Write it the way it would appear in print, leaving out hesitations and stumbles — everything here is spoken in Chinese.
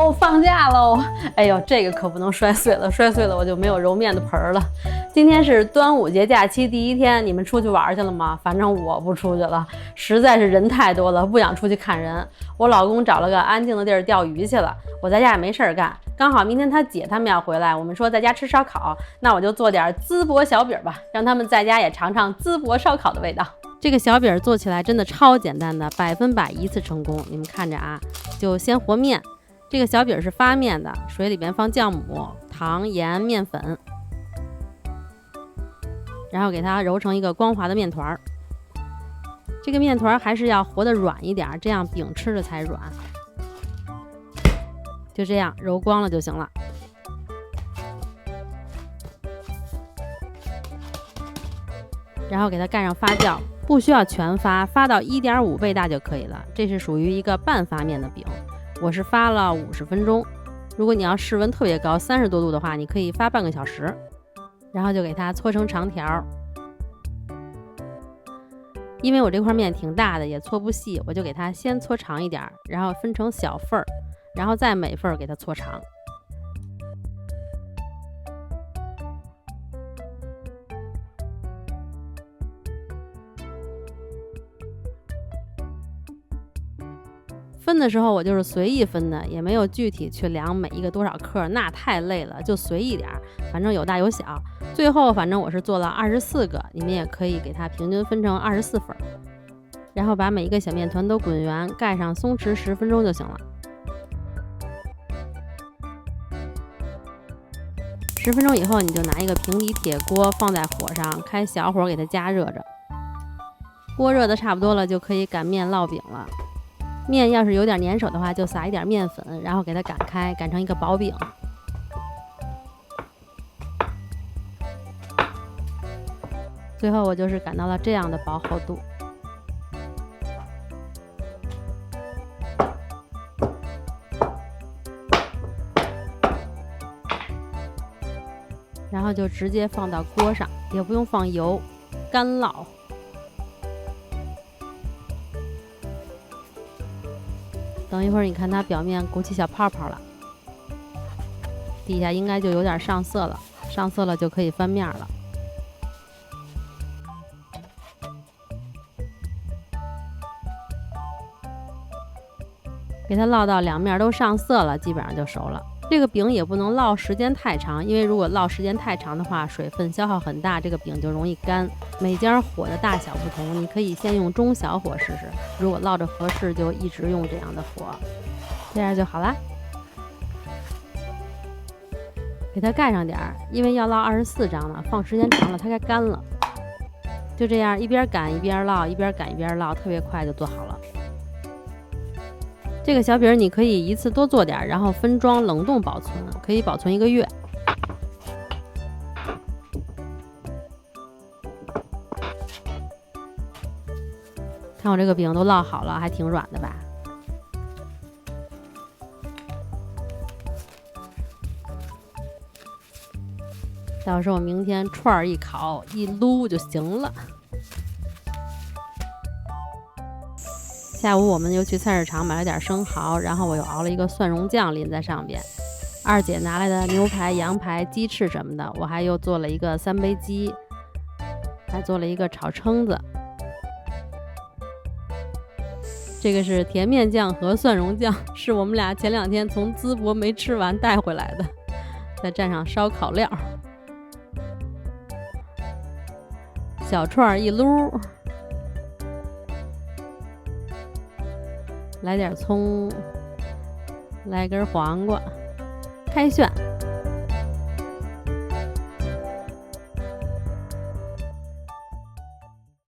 喽，放假喽！哎呦，这个可不能摔碎了，摔碎了我就没有揉面的盆儿了。今天是端午节假期第一天，你们出去玩去了吗？反正我不出去了，实在是人太多了，不想出去看人。我老公找了个安静的地儿钓鱼去了，我在家也没事儿干。刚好明天他姐他们要回来，我们说在家吃烧烤，那我就做点淄博小饼吧，让他们在家也尝尝淄博烧烤的味道。这个小饼做起来真的超简单的，100%一次成功。你们看着啊，就先和面。这个小饼是发面的，水里边放酵母、糖、盐、面粉，然后给它揉成一个光滑的面团。这个面团还是要和的软一点，这样饼吃着才软。就这样揉光了就行了。然后给它盖上发酵，不需要全发，发到1.5倍大就可以了。这是属于一个半发面的饼，我是发了50分钟。如果你要室温特别高，30多度的话，你可以发半个小时。然后就给它搓成长条。因为我这块面挺大的，也搓不细，我就给它先搓长一点，然后分成小份儿，然后再每份给它搓长。分的时候我就是随意分的，也没有具体去量每一个多少克，那太累了，就随意点，反正有大有小。最后反正我是做了24个，你们也可以给它平均分成24份，然后把每一个小面团都滚圆，盖上松弛10分钟就行了。10分钟以后，你就拿一个平底铁锅放在火上，开小火给它加热着。锅热的差不多了，就可以擀面烙饼了。面要是有点粘手的话，就撒一点面粉，然后给它擀开，擀成一个薄饼。最后我就是擀到了这样的薄厚度。然后就直接放到锅上，也不用放油，干烙。等一会儿，你看它表面鼓起小泡泡了，底下应该就有点上色了，上色了就可以翻面了。给它烙到两面都上色了，基本上就熟了。这个饼也不能烙时间太长，因为如果烙时间太长的话，水分消耗很大，这个饼就容易干。每家火的大小不同，你可以先用中小火试试，如果烙着合适，就一直用这样的火，这样就好啦。给它盖上点儿，因为要烙24张呢，放时间长了它该干了。就这样一边擀一边烙，一边擀一边烙，特别快就做好了。这个小饼你可以一次多做点，然后分装冷冻保存，可以保存1个月。看我这个饼都烙好了，还挺软的吧？到时候明天串儿一烤一撸就行了。下午我们又去菜市场买了点生蚝，然后我又熬了一个蒜蓉酱淋在上边。二姐拿来的牛排、羊排、鸡翅什么的，我还又做了一个3杯鸡，还做了一个炒蛏子。这个是甜面酱和蒜蓉酱，是我们俩前2天从淄博没吃完带回来的，再蘸上烧烤料，小串一撸。来点葱，来根黄瓜，开炫。